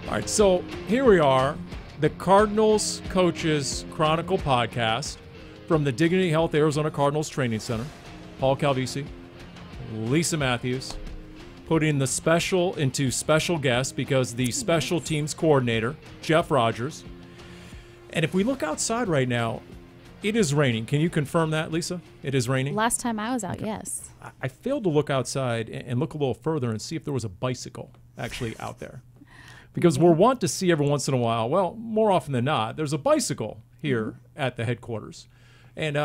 All right, so here we are, the Cardinals Coaches Chronicle podcast from the Dignity Health Arizona Cardinals Training Center. Paul Calvisi, Lisa Matthews, putting the special into special guest because the special teams coordinator, Jeff Rodgers. And if we look outside right now, it is raining. Can you confirm that, Lisa? It is raining? Last time I was out, yes. I failed to look outside and look a little further and see if there was a bicycle actually out there. Because we're wont to see every once in a while, well, more often than not, there's a bicycle here at the headquarters. And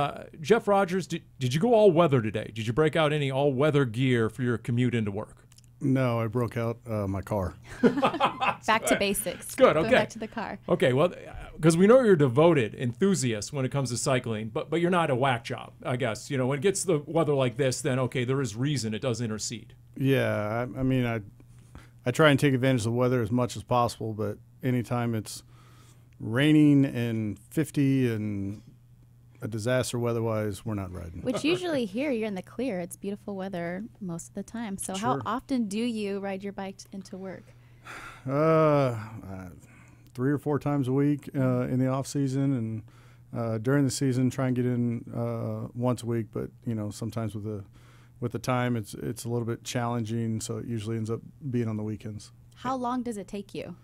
Jeff Rodgers, did you go all weather today? Did you break out any all weather gear for your commute into work? No, I broke out my car. Back to basics. It's good, okay. Go back to the car. Okay, well, because we know you're a devoted enthusiast when it comes to cycling, but you're not a whack job, I guess. You know, when it gets the weather like this, then, okay, there is reason it does intercede. Yeah, I mean, I try and take advantage of the weather as much as possible, but anytime it's raining and 50 and a disaster weather-wise, we're not riding. Which usually here you're in the clear. It's beautiful weather most of the time. So how often do you ride your bike into work? 3 or 4 times a week in the off season, and during the season try and get in once a week. But you know, sometimes with the time, it's a little bit challenging. So it usually ends up being on the weekends. How long does it take you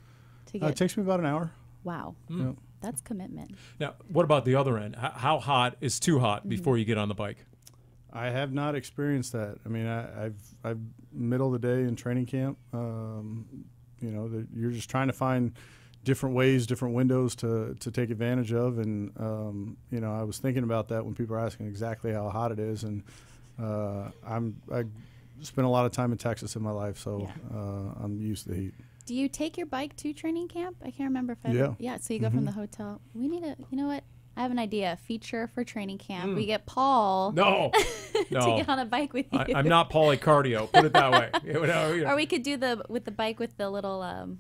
to get? It takes me about an hour. Wow. Yep. That's commitment. Now, what about the other end? How hot is too hot before you get on the bike? I have not experienced that. I mean, I've middle of the day in training camp. You know, you're just trying to find different ways, different windows to take advantage of. And, you know, I was thinking about that when people are asking exactly how hot it is. And I spent a lot of time in Texas in my life, so I'm used to the heat. Do you take your bike to training camp? I can't remember if I Yeah, so you go from the hotel. We need a, you know what? I have an idea, a feature for training camp. We get Paul No. to get on a bike with you. I'm not polycardio, put it that way. Or we could do the bike with the little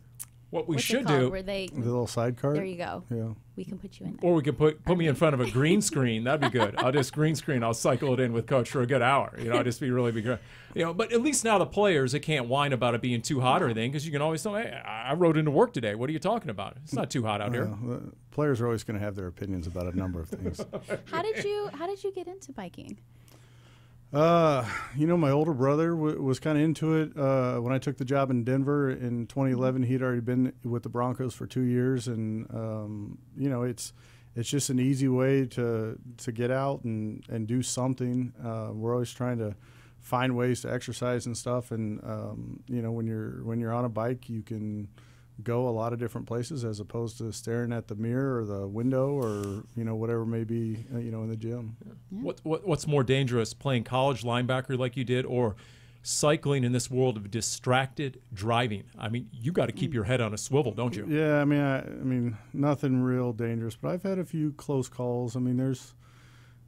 what we what's should it called, do, where they, The little sidecar. there you go. Yeah. We can put you in there. or we can put me in front of a green screen. That'd be good. I'll just green screen. I'll cycle it in with Coach for a good hour. You know, I'll just be really big. You know, but at least now the players, they can't whine about it being too hot or anything, because you can always tell, hey, I rode into work today. What are you talking about? It's not too hot out here. The players are always going to have their opinions about a number of things. How did you get into biking? You know, my older brother was kind of into it. When I took the job in Denver in 2011, he'd already been with the Broncos for 2 years, and you know, it's just an easy way to get out and do something. We're always trying to find ways to exercise and stuff, and you know, when you're on a bike, you can go a lot of different places as opposed to staring at the mirror or the window or, you know, whatever may be, you know, in the gym. Yeah. What's more dangerous, playing college linebacker like you did, or cycling in this world of distracted driving? I mean, you got to keep your head on a swivel, don't you? Yeah, I mean, nothing real dangerous, but I've had a few close calls. I mean, there's,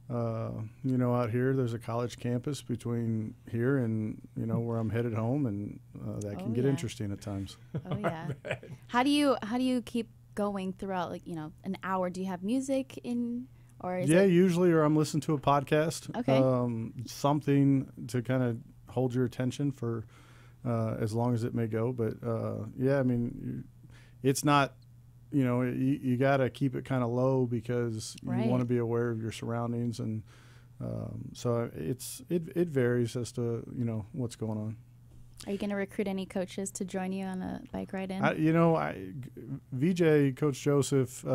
you know, out here, there's a college campus between here and, you know, where I'm headed home, and that can get interesting at times. Oh yeah. How do you keep going throughout, like, you know, an hour? Do you have music in, or is it? Usually, or I'm listening to a podcast. Okay. Something to kind of hold your attention for as long as it may go. But yeah, I mean, it's not. You know, you got to keep it kind of low because you want to be aware of your surroundings, and so it varies as to, you know, what's going on. Are you going to recruit any coaches to join you on a bike ride in? You know, VJ, Coach Joseph,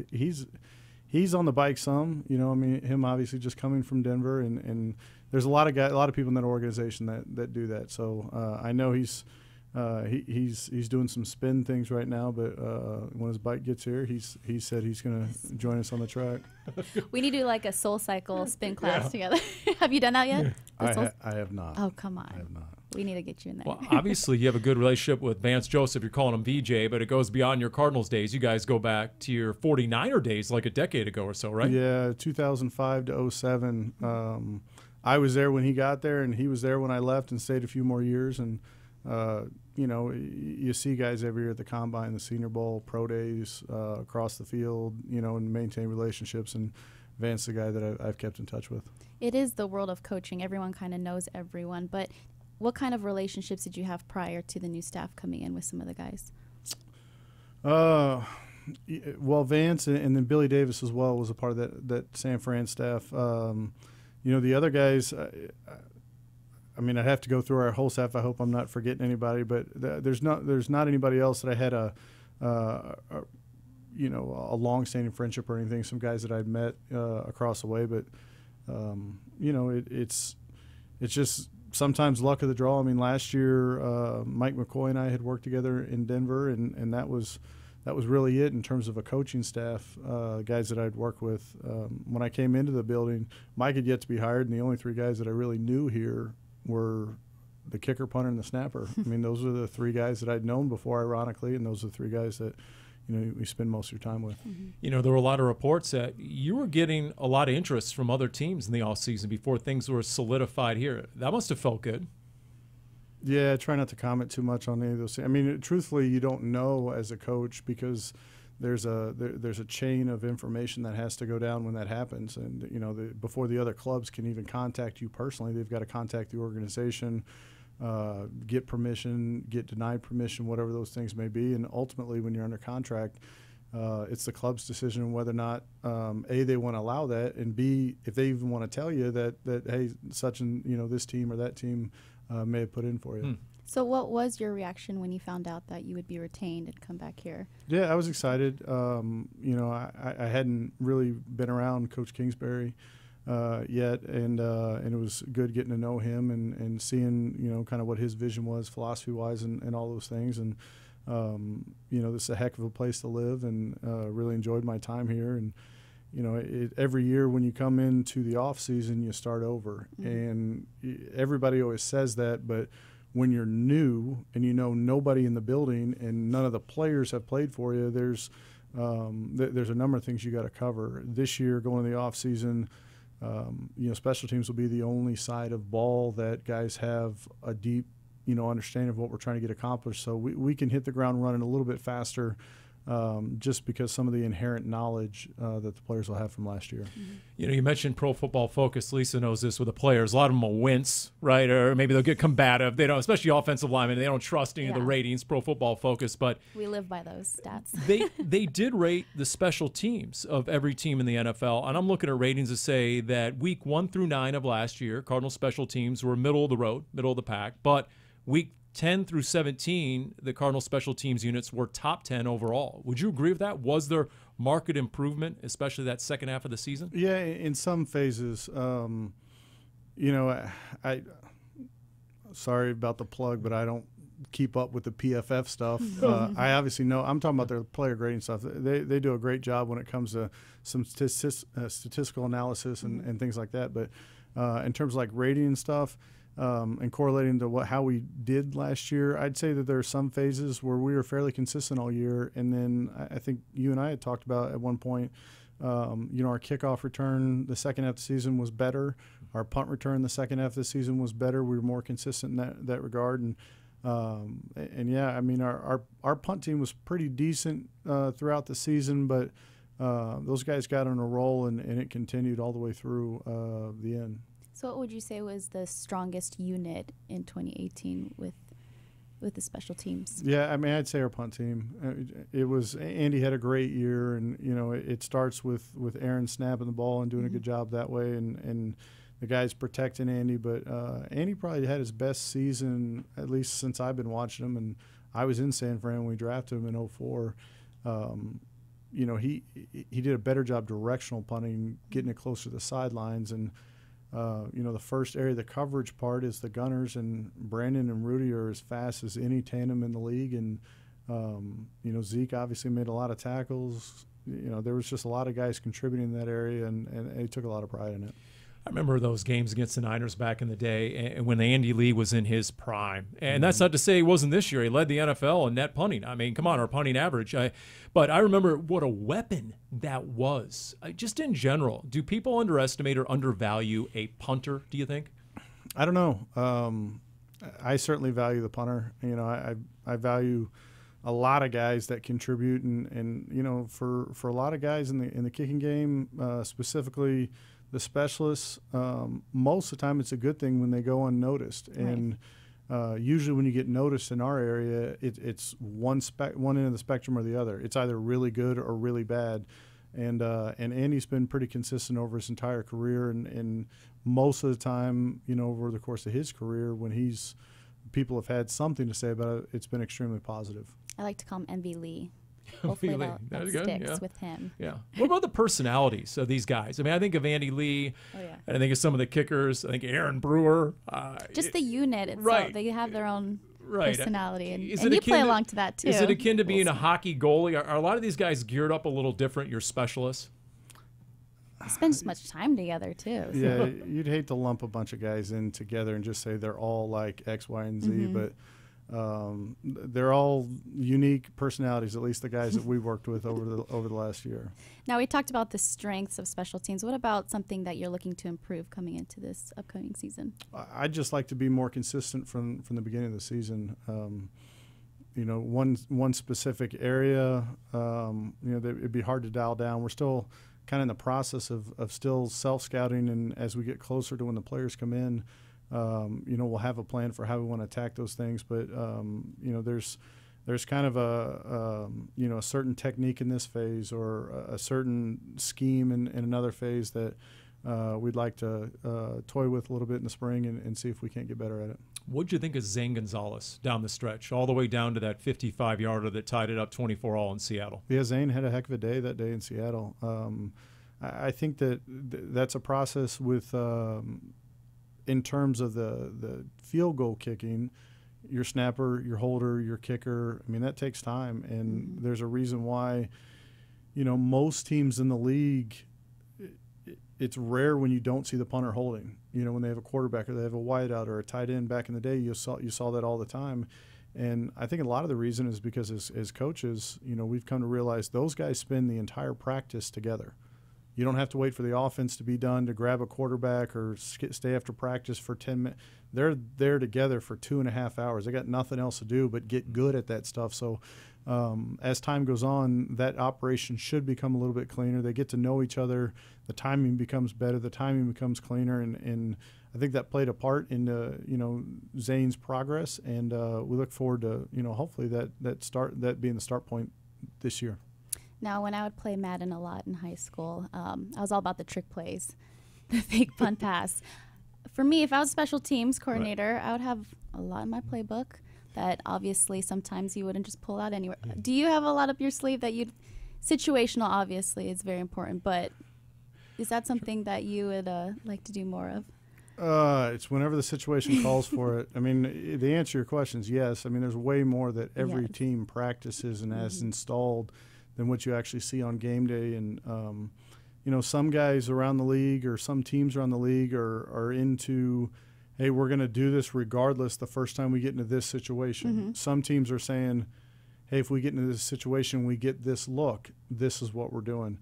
he's on the bike some. You know, I mean, him obviously just coming from Denver, and there's a lot of people in that organization that do that. So I know he's doing some spin things right now, but when his bike gets here, he said he's going to join us on the track. We need to do like a Soul Cycle spin class together. Have you done that yet? I have not. Oh, come on. I have not. We need to get you in there. Well, obviously you have a good relationship with Vance Joseph. You're calling him VJ, but it goes beyond your Cardinals days. You guys go back to your 49er days like a decade ago or so, right? Yeah, 2005 to 07. I was there when he got there, and he was there when I left and stayed a few more years. And you know, you see guys every year at the Combine, the Senior Bowl, Pro Days, across the field, you know, and maintain relationships. And Vance, the guy that I've kept in touch with. It is the world of coaching. Everyone kind of knows everyone. But what kind of relationships did you have prior to the new staff coming in with some of the guys? Well, Vance and then Billy Davis as well was a part of that San Fran staff. The other guys, I mean, I'd have to go through our whole staff. I hope I'm not forgetting anybody, but there's not anybody else that I had a long-standing friendship or anything. Some guys that I'd met across the way, but it's just sometimes luck of the draw. I mean, last year Mike McCoy and I had worked together in Denver, and that was really it in terms of a coaching staff, guys that I'd worked with. When I came into the building, Mike had yet to be hired, and the only three guys that I really knew here were the kicker, punter, and the snapper. I mean, those are the three guys that I'd known before, ironically, and those are the three guys that we spend most of your time with. Mm-hmm. There were a lot of reports that you were getting a lot of interest from other teams in the offseason before things were solidified here. That must have felt good. Yeah, I try not to comment too much on any of those things. I mean, truthfully, you don't know as a coach because there's a chain of information that has to go down when that happens. And, before the other clubs can even contact you personally, they've got to contact the organization, get permission, get denied permission, whatever those things may be. And ultimately, when you're under contract, it's the club's decision whether or not, A, they want to allow that, and B, if they even want to tell you that hey, such and, this team or that team may have put in for you. So what was your reaction when you found out that you would be retained and come back here? Yeah, I was excited. I hadn't really been around Coach Kingsbury yet, and it was good getting to know him and seeing, kind of what his vision was philosophy-wise and all those things. And, this is a heck of a place to live, and really enjoyed my time here. And, every year when you come into the off season, you start over. Mm-hmm. And everybody always says that, but when you're new and nobody in the building and none of the players have played for you, there's a number of things you got to cover. This year, going to the off season, special teams will be the only side of ball that guys have a deep, understanding of what we're trying to get accomplished. So we can hit the ground running a little bit faster. Just because some of the inherent knowledge that the players will have from last year. Mm-hmm. You mentioned Pro Football Focus. Lisa knows this with the players. A lot of them will wince, right? Or maybe they'll get combative. They don't, especially offensive linemen. They don't trust any of the ratings, Pro Football Focus. But we live by those stats. they did rate the special teams of every team in the NFL. And I'm looking at ratings to say that week 1 through 9 of last year, Cardinals special teams were middle of the road, middle of the pack. But week 10 through 17, the Cardinals special teams units were top 10 overall. Would you agree with that? Was there market improvement, especially that second half of the season? Yeah, in some phases. I sorry about the plug, but I don't keep up with the PFF stuff. I obviously know. I'm talking about their player grading stuff. They do a great job when it comes to some statistical analysis and things like that. But in terms of like rating and stuff, and correlating to how we did last year, I'd say that there are some phases where we were fairly consistent all year, and then I think you and I had talked about at one point, our kickoff return the second half of the season was better. Our punt return the second half of the season was better. We were more consistent in that regard, and yeah, I mean our punt team was pretty decent throughout the season, but those guys got on a roll, and it continued all the way through the end. So what would you say was the strongest unit in 2018 with the special teams? Yeah, I mean, I'd say our punt team. It was Andy had a great year, and it starts with Aaron snapping the ball and doing a good job that way, and the guys protecting Andy. But Andy probably had his best season, at least since I've been watching him, and I was in San Fran when we drafted him in 2004. He did a better job directional punting, getting it closer to the sidelines, and the first area, the coverage part, is the gunners, and Brandon and Rudy are as fast as any tandem in the league. And, Zeke obviously made a lot of tackles. There was just a lot of guys contributing in that area, and he took a lot of pride in it. I remember those games against the Niners back in the day and when Andy Lee was in his prime. And that's not to say he wasn't this year. He led the NFL in net punting. I mean, come on, our punting average. But I remember what a weapon that was. Just in general, do people underestimate or undervalue a punter, do you think? I don't know. I certainly value the punter. I value a lot of guys that contribute. And for a lot of guys in the kicking game, specifically – the specialists, most of the time it's a good thing when they go unnoticed. And, usually when you get noticed in our area, it's one end of the spectrum or the other. It's either really good or really bad. And Andy's been pretty consistent over his entire career, and most of the time, over the course of his career, when people have had something to say about it, it's been extremely positive. I like to call him MV Lee. Hopefully that sticks with him. Yeah. What about the personalities of these guys? I mean, I think of Andy Lee. Oh, yeah. And I think of some of the kickers. I think Aaron Brewer. Just the unit itself. Right. They have their own personality. And you play along to that, too. Is it akin to being a hockey goalie? Are a lot of these guys geared up a little different, your specialists? You spend so much time together, too. So. Yeah, you'd hate to lump a bunch of guys in together and just say they're all like X, Y, and Z, but they're all unique personalities, at least the guys that we worked with over the last year. Now, we talked about the strengths of special teams. What about something that you're looking to improve coming into this upcoming season? I'd just like to be more consistent from the beginning of the season. One specific area, it'd be hard to dial down. We're still kind of in the process of still self-scouting, and as we get closer to when the players come in, we'll have a plan for how we want to attack those things. But there's kind of a certain technique in this phase, or a certain scheme in another phase that we'd like to toy with a little bit in the spring and see if we can't get better at it. What'd you think of Zane Gonzalez down the stretch, all the way down to that 55-yarder that tied it up 24-all in Seattle? Yeah, Zane had a heck of a day that day in Seattle. I think that's a process with in terms of the field goal kicking, your snapper, your holder, your kicker. I mean, that takes time, and there's a reason why, most teams in the league, it's rare when you don't see the punter holding. When they have a quarterback or they have a wideout or a tight end. Back in the day, you saw that all the time. And I think a lot of the reason is because as coaches, we've come to realize those guys spend the entire practice together. You don't have to wait for the offense to be done to grab a quarterback or stay after practice for 10 minutes. They're there together for 2.5 hours. They got nothing else to do but get good at that stuff. So as time goes on, that operation should become a little bit cleaner. They get to know each other. The timing becomes better. The timing becomes cleaner. And I think that played a part in Zane's progress. And we look forward to hopefully that being the start point this year. Now, when I would play Madden a lot in high school, I was all about the trick plays, the fake punt pass. For me, if I was special teams coordinator, I would have a lot in my playbook that obviously sometimes you wouldn't just pull out anywhere. Do you have a lot up your sleeve that situational obviously is very important, but is that something that you would like to do more of? It's whenever the situation calls for it. I mean, the answer to your question is yes. I mean, there's way more that every team practices and has installed than what you actually see on game day. And, some guys around the league or some teams around the league are into, hey, we're going to do this regardless the first time we get into this situation. Some teams are saying, hey, if we get into this situation, we get this look, this is what we're doing.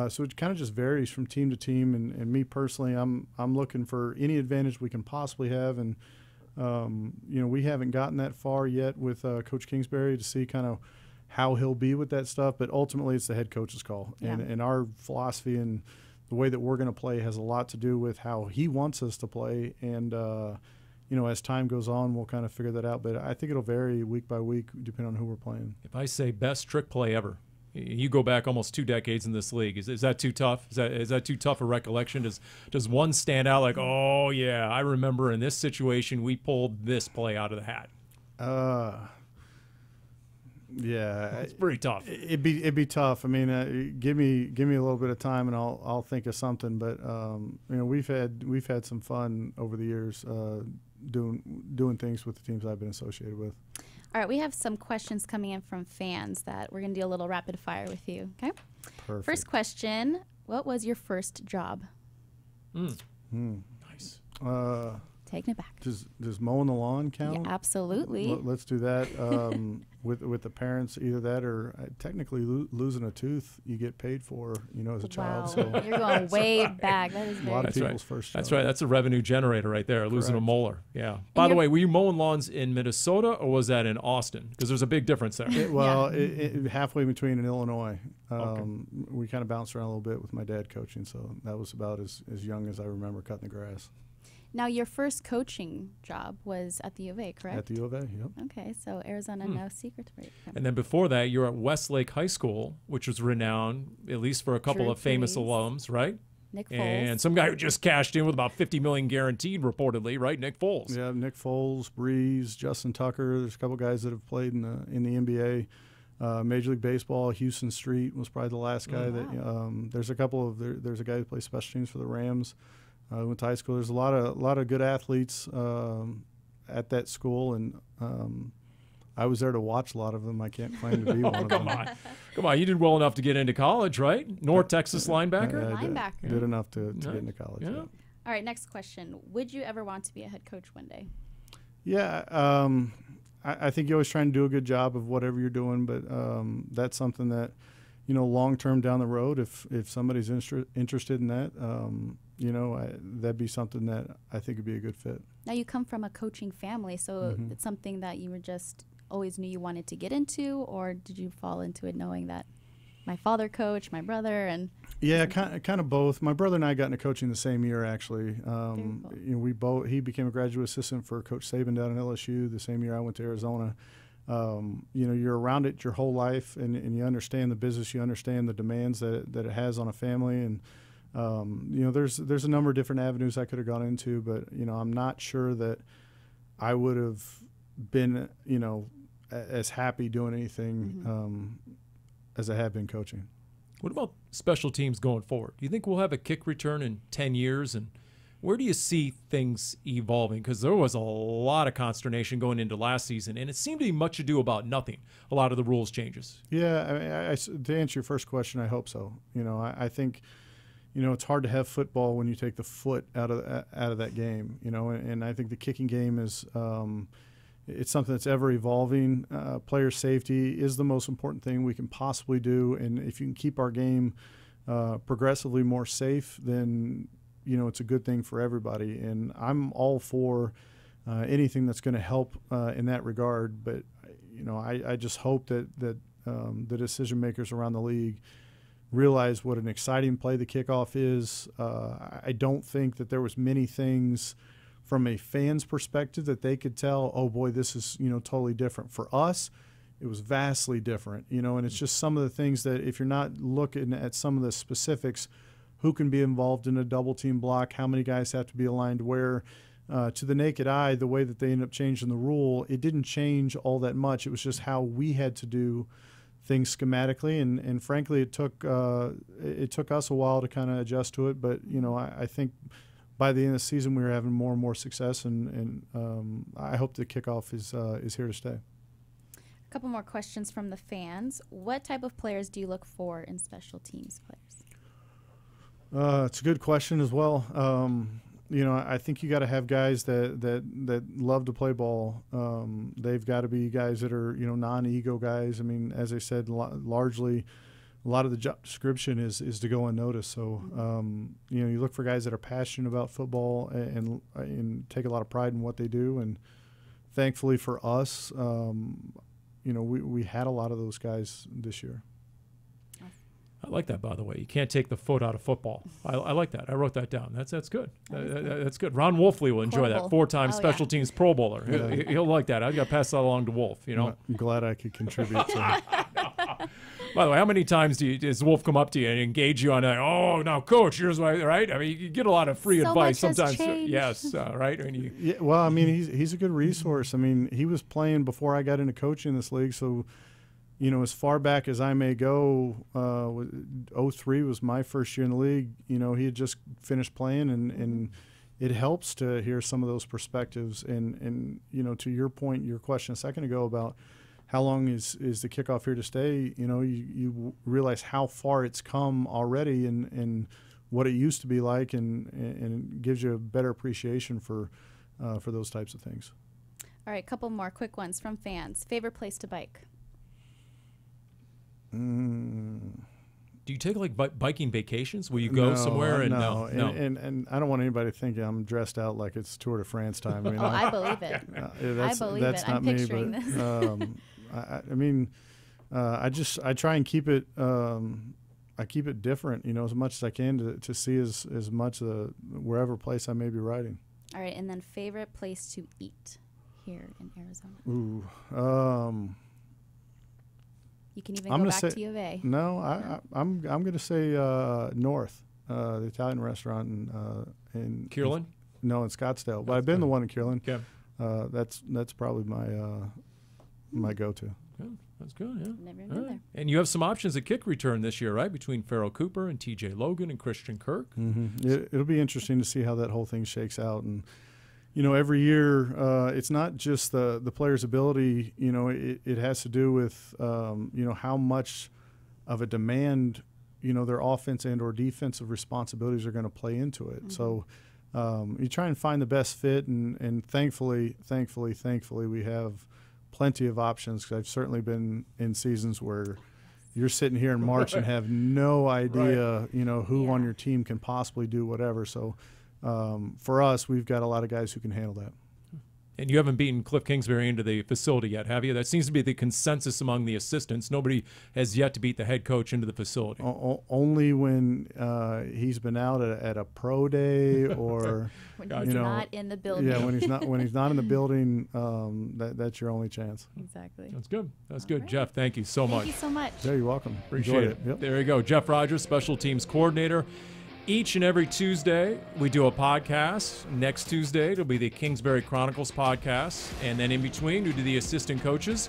So it kind of just varies from team to team. And me personally, I'm looking for any advantage we can possibly have. And, we haven't gotten that far yet with Coach Kingsbury to see kind of how he'll be with that stuff, but ultimately it's the head coach's call. Yeah. And our philosophy and the way that we're going to play has a lot to do with how he wants us to play. And, as time goes on, we'll kind of figure that out. But I think it'll vary week by week depending on who we're playing. If I say best trick play ever, you go back almost 2 decades in this league. Is that too tough? Is that too tough a recollection? Does one stand out like, oh, yeah, I remember in this situation we pulled this play out of the hat? Yeah, it's pretty tough. It'd be tough. I mean, give me a little bit of time and I'll think of something. But we've had some fun over the years doing things with the teams I've been associated with. All right, we have some questions coming in from fans that we're gonna do a little rapid fire with you. Okay. Perfect. First question: what was your first job? Nice. Taking it back. Does mowing the lawn count? Yeah, absolutely. Let's do that. With the parents, either that or technically losing a tooth you get paid for, as a child. So you're going way back. That is a lot of people's first job. That's right. That's a revenue generator right there, losing a molar. Yeah. By the way, were you mowing lawns in Minnesota or was that in Austin? Because there's a big difference there. Halfway between in Illinois. We kind of bounced around a little bit with my dad coaching, so that was about as young as I remember cutting the grass. Now, your first coaching job was at the U of A, correct? At the U of A, yep. Okay, so Arizona, no secret for you. And then before that, you're at Westlake High School, which was renowned, at least for a couple Drew of famous Brees. alums, right? Nick Foles. And some guy who just cashed in with about $50 million guaranteed, reportedly, right? Nick Foles. Yeah, Nick Foles, Breeze, Justin Tucker. There's a couple guys that have played in the NBA. Major League Baseball, Houston Street was probably the last guy that. There's a couple of there's a guy who plays special teams for the Rams. Went to high school. There's a lot of good athletes at that school, and I was there to watch a lot of them. I can't claim to be one of them. Come on, you did well enough to get into college, right? North Texas linebacker. Linebacker. Did enough to get into college. Yeah. Yeah. All right, next question. Would you ever want to be a head coach one day? Yeah, I think you're always trying to do a good job of whatever you're doing, but that's something that, long term down the road, if somebody's interested in that, that'd be something that I think would be a good fit. Now, you come from a coaching family, so it's something that you were just always knew you wanted to get into, or did you fall into it knowing that my father coached, my brother, and yeah, kind of both. My brother and I got into coaching the same year, actually. Cool. He became a graduate assistant for Coach Saban down at LSU the same year I went to Arizona. You're around it your whole life, and you understand the business, you understand the demands that it has on a family, and there's a number of different avenues I could have gone into, but I'm not sure that I would have been as happy doing anything as I have been coaching. What about special teams going forward? Do you think we'll have a kick return in 10 years? And where do you see things evolving? Because there was a lot of consternation going into last season, and it seemed to be much ado about nothing, a lot of the rules changes. Yeah, to answer your first question, I hope so. I think, it's hard to have football when you take the foot out of that game, and I think the kicking game is it's something that's ever evolving. Player safety is the most important thing we can possibly do, and if you can keep our game progressively more safe, then it's a good thing for everybody. And I'm all for anything that's going to help in that regard. But I just hope that the decision makers around the league realize what an exciting play the kickoff is. I don't think that there was many things from a fan's perspective that they could tell, oh boy, this is totally different. For us, it was vastly different, and it's just some of the things that if you're not looking at some of the specifics, who can be involved in a double team block, how many guys have to be aligned where, to the naked eye, the way that they end up changing the rule, it didn't change all that much. It was just how we had to do things schematically, and frankly, it took us a while to kind of adjust to it. But I think by the end of the season, we were having more and more success, and I hope the kickoff is here to stay. A couple more questions from the fans. What type of players do you look for in special teams players? It's a good question as well. I think you got to have guys that love to play ball. They've got to be guys that are non-ego guys. I mean, as I said, largely a lot of the job description is to go unnoticed. So you look for guys that are passionate about football and take a lot of pride in what they do. And thankfully for us, we had a lot of those guys this year. I like that, by the way. You can't take the foot out of football. I like that. I wrote that down. That's good. That's good. Ron Wolfley will enjoy that. 4-time special teams Pro Bowler. He'll like that. I got to pass that along to Wolf. I'm glad I could contribute to it. By the way, how many times does Wolf come up to you and engage you on that? Oh, now, coach, here's why, right? I mean, you get a lot of free advice sometimes. Yes, right? I mean, well, I mean, he's a good resource. I mean, he was playing before I got into coaching this league, so as far back as I may go, 03 was my first year in the league. He had just finished playing, and it helps to hear some of those perspectives. And to your point, your question a second ago about how long is the kickoff here to stay, you realize how far it's come already and what it used to be like, and it gives you a better appreciation for those types of things. All right, a couple more quick ones from fans. Favorite place to bike? Do you take like biking vacations? Will you go somewhere? No. And I don't want anybody to think I'm dressed out like it's Tour de France time. I mean, I believe it. I believe it. I'm picturing this. I try and keep it. I keep it different, as much as I can to see as much of wherever place I may be riding. All right, and then favorite place to eat here in Arizona. Ooh, You can even I'm go gonna back say to U of A. no. I'm going to say North, the Italian restaurant in Kierland? No, in Scottsdale. But I've been the one in Kierland. Okay. That's probably my go-to. Good. That's good, yeah. Never been All right. there. And you have some options at kick return this year, right? Between Farrell Cooper and TJ Logan and Christian Kirk. Mm-hmm. It'll be interesting to see how that whole thing shakes out. And, every year it's not just the player's ability. It has to do with, how much of a demand, their offense and or defensive responsibilities are going to play into it. Mm-hmm. So you try and find the best fit. And thankfully, we have plenty of options, because I've certainly been in seasons where you're sitting here in March and have no idea, who on your team can possibly do whatever. So for us, we've got a lot of guys who can handle that. And you haven't beaten Cliff Kingsbury into the facility yet, have you? That seems to be the consensus among the assistants. Nobody has yet to beat the head coach into the facility. Only when he's been out at a pro day or when he's not in the building. Yeah, when he's not in the building, that's your only chance. Exactly. That's good. That's good. Right. Jeff, thank you so much. Thank you so much. Yeah, you're welcome. Appreciate it. Yep. There you go. Jeff Rodgers, Special Teams Coordinator. Each and every Tuesday, we do a podcast. Next Tuesday, it'll be the Kingsbury Chronicles podcast. And then in between, we do the assistant coaches.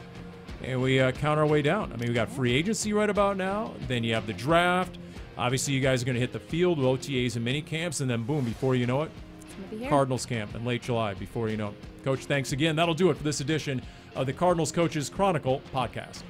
And we count our way down. I mean, we got free agency right about now. Then you have the draft. Obviously, you guys are going to hit the field with OTAs and mini camps. And then, boom, before you know it, Cardinals camp in late July, before you know it. Coach, thanks again. That'll do it for this edition of the Cardinals Coaches Chronicle podcast.